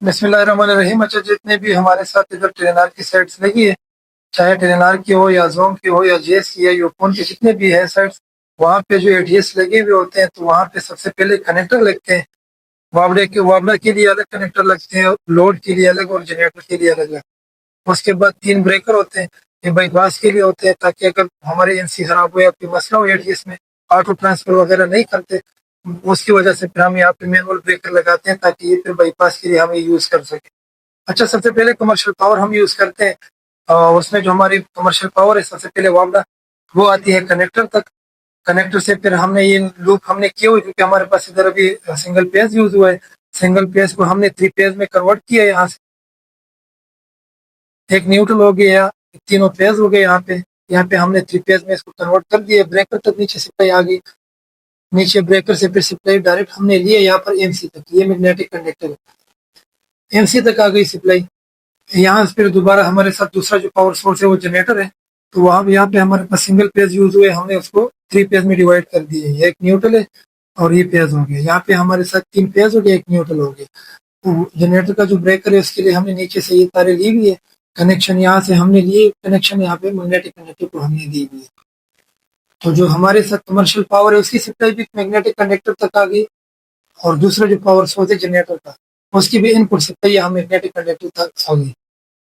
बिस्मिल्लाहिर्रहमानिर्रहीम। अच्छा, जितने भी हमारे साथ इधर टेलीनार की सेट्स लगी है, चाहे टेलीनार की हो या जोम की हो या जीएस की या यूफोन की, जितने भी है सेट्स, वहाँ पे जो एडीएस लगे हुए होते हैं तो वहाँ पे सबसे पहले कनेक्टर लगते हैं। वाबड़ा के लिए अलग कनेक्टर लगते हैं, लोड के लिए अलग और जनरेटर के लिए अलग। उसके बाद 3 ब्रेकर होते हैं, ये बाईपास के लिए होते हैं ताकि अगर हमारे एनसी खराब हो या कोई मसला हो एडीएस में, ऑटो ट्रांसफर वगैरह नहीं करते, उसकी वजह से फिर हम यहाँ पे मैनुअल ब्रेकर लगाते हैं ताकि ये फिर बाईपास के लिए हम ये यूज कर सकें। अच्छा, सबसे पहले कमर्शियल पावर हम यूज करते हैं। उसमें जो हमारी कमर्शियल पावर है, सबसे पहले वापड़ा वो आती है कनेक्टर तक। कनेक्टर से फिर हमने ये लूप हमने किया हुआ है, क्योंकि हमारे पास इधर अभी सिंगल पेज यूज हुआ है। सिंगल पेज को हमने 3 पेज में कन्वर्ट किया है। यहाँ से एक न्यूट्रल हो गया, तीनों पेज हो गए। यहाँ पे हमने 3 पेज में इसको कन्वर्ट कर दिया। ब्रेकर तक नीचे सप्लाई आ गई। नीचे ब्रेकर से फिर सप्लाई डायरेक्ट हमने लिए यहाँ पर एमसी तक, ये मैग्नेटिक कंडक्टर है। एमसी तक आ गई सप्लाई। यहाँ से फिर दोबारा हमारे साथ दूसरा जो पावर सोर्स है वो जनरेटर है। तो वहाँ यहाँ पे हमारे पास सिंगल पेज यूज हुए, हमने उसको 3 पेज में डिवाइड कर दिए। एक न्यूट्रल है और ये पेज हो गया। यहाँ पे हमारे साथ 3 पेज हो गया, एक न्यूट्रल हो गया। तो जनरेटर का जो ब्रेकर है उसके लिए हमने नीचे से ये तारे ली हुई है। कनेक्शन यहाँ से हमने लिए, कनेक्शन यहाँ पे मैग्नेटिक कंडक्टर को हमने दी हुई है। तो जो हमारे साथ कमर्शियल पावर है उसकी सप्लाई भी मैग्नेटिक कंडक्टर तक आ गई, और दूसरा जो पावर सोर्स है जनरेटर का, उसकी भी इनपुट सप्लाई हम मैग्नेटिक कंडक्टर तक आ गई।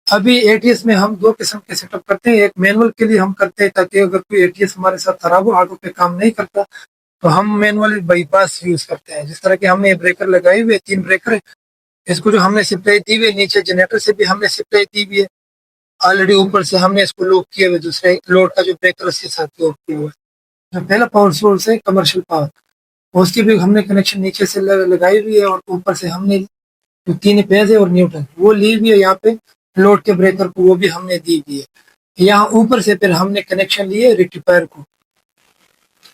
अभी एटीएस में हम 2 किस्म के सेटअप करते हैं। एक मैनुअल के लिए हम करते हैं ताकि अगर कोई एटीएस हमारे साथ खराब हो, ऑटो पे काम नहीं करता, तो हम मैनुअली बाईपास यूज करते हैं। जिस तरह के हमने ब्रेकर लगाए हुए 3 ब्रेकर है, इसको जो हमने सप्लाई दी हुई है, नीचे जनरेटर से भी हमने सप्लाई दी हुई है ऑलरेडी, ऊपर से हमने इसको लूप किया हुआ, दूसरे लोड का जो ब्रेकर उसके साथ लूप किया हुआ है। जो पहला पावर सोर्स है कमर्शियल पावर, उसकी भी हमने कनेक्शन नीचे से लगाई हुई है, और ऊपर से हमने जो 3 पेज है और न्यूट्रल वो ली हुई है। यहाँ पे लोड के ब्रेकर को वो भी हमने दी हुई है। यहाँ ऊपर से फिर हमने कनेक्शन लिए रेक्टिफायर को।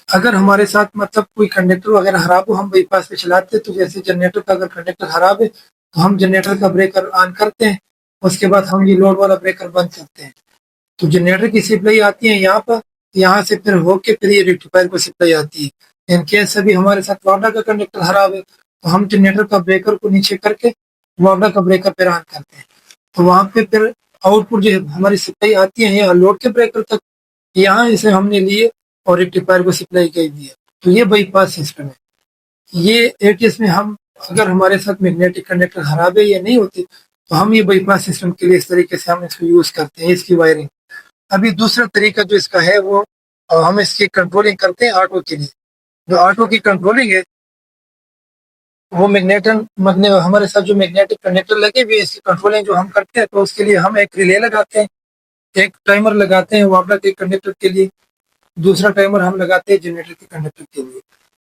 अगर हमारे साथ मतलब कोई कंडक्टर वगैरह खराब हो, हम बाईपास पे चलाते हैं, तो जैसे जनरेटर का अगर कंडक्टर खराब है तो हम जनरेटर का ब्रेकर ऑन करते हैं, उसके बाद हम ये लोड वाला ब्रेकर बंद करते हैं। तो जनरेटर की सप्लाई आती है यहाँ पर, यहाँ से फिर होके फिर ये रेक्टिफायर को सप्लाई आती है। इन केस अभी हमारे साथ वापडा का कंडक्टर खराब है तो हम जनरेटर का ब्रेकर को नीचे करके वापडा का ब्रेकर फिर ऑन करते हैं। तो वहां पे फिर आउटपुट जो हमारी सप्लाई आती है यहाँ लोड के ब्रेकर तक, यहाँ इसे हमने लिए और रेक्टिफायर को सप्लाई कर दिया। तो ये बाईपास सिस्टम है। ये एटीएस में हम अगर हमारे साथ मैग्नेटिक कंडक्टर खराब है या नहीं होती, तो हम ये बाईपास सिस्टम के लिए इस तरीके से हम इसको यूज करते हैं, इसकी वायरिंग। अभी दूसरा तरीका जो इसका है वो हम इसकी कंट्रोलिंग करते हैं ऑटो के लिए। जो ऑटो की कंट्रोलिंग है वो हमारे साथ जो मैग्नेटिक कंडक्टर लगे हुए इसकी कंट्रोलिंग जो हम करते हैं, तो उसके लिए हम एक रिले लगाते हैं, एक टाइमर लगाते हैं वापडा के कंडक्टर के लिए, दूसरा टाइमर हम लगाते हैं जनरेटर के कंडक्टर के लिए।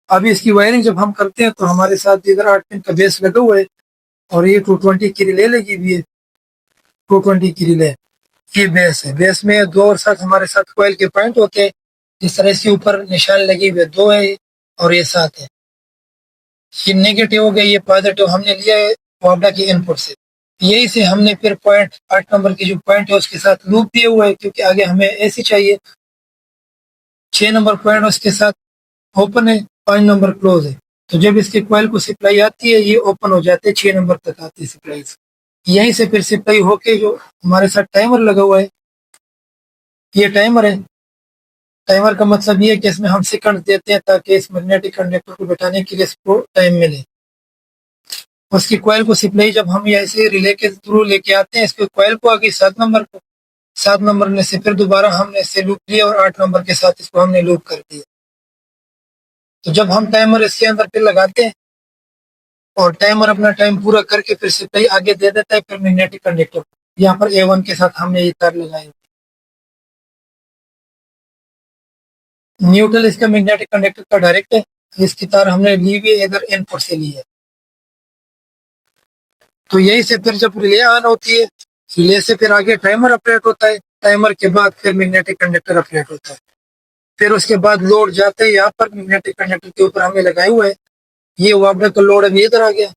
अभी इसकी वायरिंग जब हम करते हैं तो हमारे साथ इधर 8 पिन का बेस लगा हुआ है, और ये 220 की रिले लगी हुई है। 220 की रिले की बेस है। बेस में 2 और साथ हमारे साथ कोयल के पॉइंट होते हैं। जिस तरह इसके ऊपर निशान लगे हुए 2 है और ये 7 है। ये नेगेटिव हो गया, ये पॉजिटिव हमने लिया है वापडा के इनपुट से। यही से हमने फिर पॉइंट 8 नंबर की जो पॉइंट है उसके साथ लूप दिए हुआ है, क्योंकि आगे हमें ऐसी चाहिए। 6 नंबर पॉइंट उसके साथ ओपन है, 5 नंबर क्लोज है। तो जब इसके कॉइल को सप्लाई आती है ये ओपन हो जाते हैं, 6 नंबर तक आती है सप्लाई। यहीं से फिर सप्लाई होके जो हमारे साथ टाइमर लगा हुआ है, ये टाइमर है। टाइमर का मतलब ये है कि इसमें हम सेकंड देते हैं ताकि इस मैग्नेटिक कंडक्टर को बैठाने के लिए इसको टाइम मिले। उसकी कॉइल को सप्लाई जब हम ऐसे रिले के थ्रू लेके आते हैं, इसके कॉइल को आगे 7 नंबर को, 7 नंबर में से फिर दोबारा हमने इसे लूप लिया और 8 नंबर के साथ इसको हमने लूप कर दिया। तो जब हम टाइमर इसके अंदर फिर लगाते हैं और टाइमर अपना टाइम पूरा करके फिर सप्लाई आगे दे देता है, फिर मैग्नेटिक कंडक्टर यहाँ पर A1 के साथ हमने ये तार लगाए। न्यूट्रल इसका मैग्नेटिक कंडक्टर का डायरेक्ट है, इसकी तार हमने ली हुई है इधर इनपुट से ली है। तो यही से फिर जब रिले ऑन होती है, रिले से फिर आगे टाइमर ऑपरेट होता है, टाइमर के बाद फिर मैग्नेटिक कंडक्टर ऑपरेट होता है। फिर उसके बाद लोड जाते हैं यहाँ पर मैग्नेटिक कंडक्टर के ऊपर हमने लगाए हुए है। ये वापडा का लोड अभी इधर आ गया,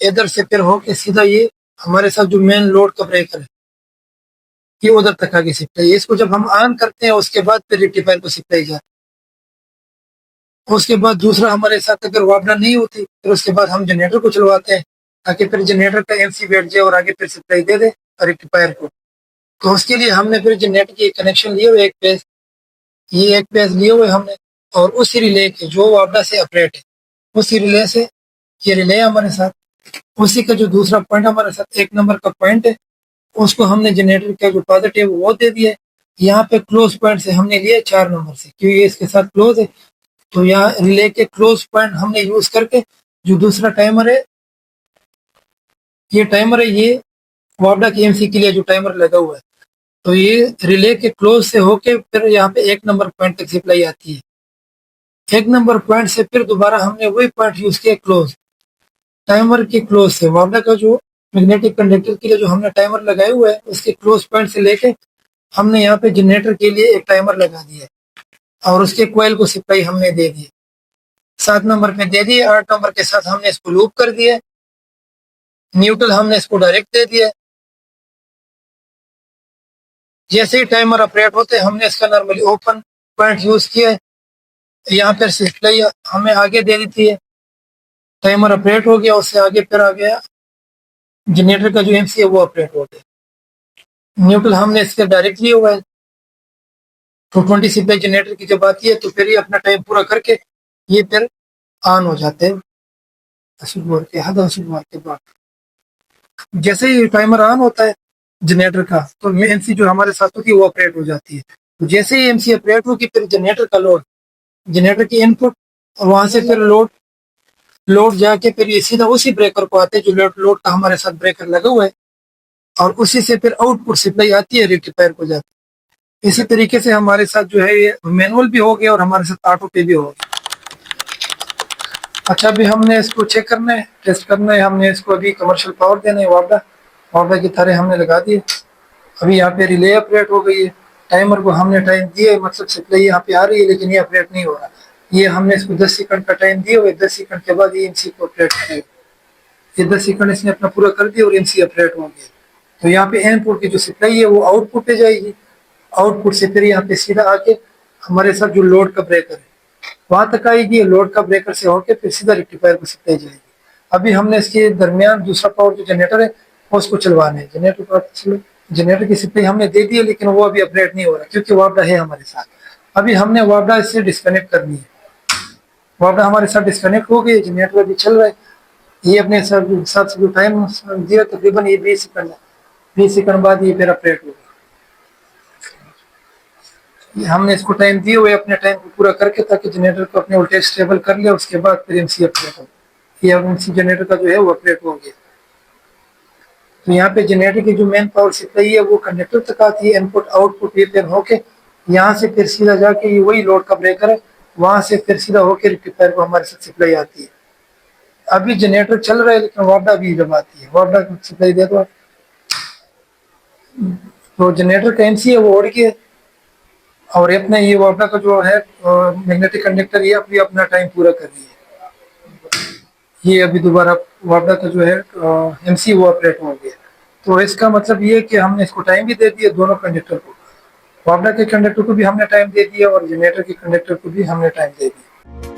इधर से फिर होके सीधा ये हमारे साथ जो मेन लोड का ब्रेकर है ये उधर तक आगे सप्लाई है। इसको जब हम ऑन करते हैं उसके बाद फिर रेक्टिफायर को सप्लाई जाती है। उसके बाद दूसरा हमारे साथ अगर वापडा नहीं होती, फिर उसके बाद हम जनरेटर को चलवाते हैं। ताकि फिर जनरेटर का एमसी बैठ जाए और आगे फिर सप्लाई दे दे रेक्टिफायर को। तो उसके लिए हमने फिर जनरेटर की कनेक्शन लिए हुए एक पेज, ये एक पेज लिए हुए हमने, और उसी रिले के जो वापडा से ऑपरेट है, उसी रिले से, ये रिले है हमारे साथ, उसी का जो दूसरा पॉइंट हमारे साथ 1 नंबर का पॉइंट है, उसको हमने जनरेटर का जो पॉजिटिव वो दे दिया। यहाँ पे क्लोज पॉइंट से हमने लिया 4 नंबर से, क्योंकि ये इसके साथ क्लोज है। तो यहाँ रिले के क्लोज पॉइंट हमने यूज करके जो दूसरा टाइमर है, ये टाइमर है, ये वापडा के एमसी के लिए जो टाइमर लगा हुआ है, तो ये रिले के क्लोज से होके फिर यहाँ पे 1 नंबर पॉइंट तक सप्लाई आती है। 1 नंबर पॉइंट से फिर दोबारा हमने वही पॉइंट यूज किया क्लोज, टाइमर के क्लोज से वापडा का जो मैग्नेटिक कंडक्टर के लिए जो हमने टाइमर लगाए हुए है, उसके क्लोज पॉइंट से लेके हमने यहाँ पे जनरेटर के लिए एक टाइमर लगा दिया और उसके कोयल को सप्लाई हमने दे दी, 7 नंबर पे दे दिए। 8 नंबर के साथ हमने इसको लूप कर दिया, न्यूट्रल हमने इसको डायरेक्ट दे दिया। जैसे ही टाइमर ऑपरेट होते हमने इसका नॉर्मली ओपन पॉइंट यूज किया, यहाँ पर सप्लाई हमें आगे दे देती है, टाइमर ऑपरेट हो गया, उससे आगे फिर आ गया जनरेटर का जो एमसी है वो ऑपरेट हो गया। न्यूट्रल हमने इसके डायरेक्ट लिया हुआ है, 220 सप्लाई जनरेटर की जब आती है तो फिर ये अपना टाइम पूरा करके ये फिर ऑन हो जाते हैं के बाद। जैसे ही टाइमर ऑन होता है जनरेटर का, तो एमसी जो हमारे साथ होती है वो ऑपरेट हो जाती है। तो जैसे ही एमसी ऑपरेट होगी फिर जनरेटर का लोड, जनरेटर की इनपुट, और वहां से फिर लोड जाके फिर ये सीधा उसी ब्रेकर को आते हैं जो लोड का हमारे साथ ब्रेकर लगा हुआ है, और उसी से फिर आउटपुट सप्लाई आती है रेक्टिफायर को जाती है। इसी तरीके से हमारे साथ जो है ये मैनुअल भी हो गया और हमारे साथ ऑटो पे भी हो गया। अच्छा, अभी हमने इसको चेक करना है, टेस्ट करना है, हमने इसको अभी कमर्शियल पावर देना है, वापडा की तारे हमने लगा दिए। अभी यहाँ पे रिले ऑपरेट हो गई है, टाइमर को हमने टाइम दिया, मतलब सप्लाई यहाँ पे आ रही है लेकिन ये ऑपरेट नहीं हो रहा। ये हमने इसको 10 सेकंड का टाइम दिया हुआ, 10 सेकंड के बाद ये एमसी को ऑपरेट करेगा। ये 10 सेकंड इसने अपना पूरा कर दिया और एमसी ऑपरेट हो गया। तो यहाँ पे इनपुट की जो सप्लाई है वो आउटपुट पे जाएगी, आउटपुट से फिर यहाँ पे सीधा आके हमारे साथ जो लोड का ब्रेकर है वहां तक आएगी, लोड का ब्रेकर से होके फिर सीधा रेक्टिफायर को सप्लाई जाएगी। अभी हमने इसके दरमियान दूसरा पावर जो जनरेटर है उसको चलवाना है, जनरेटर की सप्लाई हमने दे दी है लेकिन वो अभी ऑपरेट नहीं हो रहा क्योंकि वापडा है हमारे साथ। अभी हमने वापडा इससे डिस्कनेक्ट करनी है, वापडा हमारे साथ डिस्कनेक्ट हो गई, जनरेटर अभी चल रहा है। ये अपने साथ जो टाइम दिया तकरीबन ये 20 सेकंड है, 20 सेकंड बाद ये फिर ऑपरेट होगा। हमने इसको टाइम दिए हुए अपने टाइम को पूरा करके ताकि जनरेटर को अपने वोल्टेज स्टेबल कर लिया, उसके बाद फिर एमसी ऑपरेट हो। ये अब एमसी जनरेटर का जो है वो ऑपरेट हो गया। तो यहाँ पे जनरेटर की जो मेन पावर सप्लाई है वो कंडक्टर तक आती है, इनपुट आउटपुट ये फिर होके यहाँ से फिर सीधा जाके ये वही लोड का ब्रेकर है, वहां से फिर सीधा होके रेक्टिफायर को हमारे साथ सप्लाई आती है। अभी जनरेटर चल रहा है लेकिन वापडा भी जब आती है, वापडा सप्लाई दे दो। तो जनरेटर का एमसी है वो उड़ गया और अपने ये वापडा का जो है मैग्नेटिक कंडक्टर ये अभी अपना टाइम पूरा कर रही है। ये अभी दोबारा वापडा का जो है एमसी वो ऑपरेट हो गया। तो इसका मतलब ये है कि हमने इसको टाइम भी दे दिया, दोनों कंडक्टर को, वापडा के कंडक्टर को भी हमने टाइम दे दिया और जनरेटर के कंडक्टर को भी हमने टाइम दे दिया।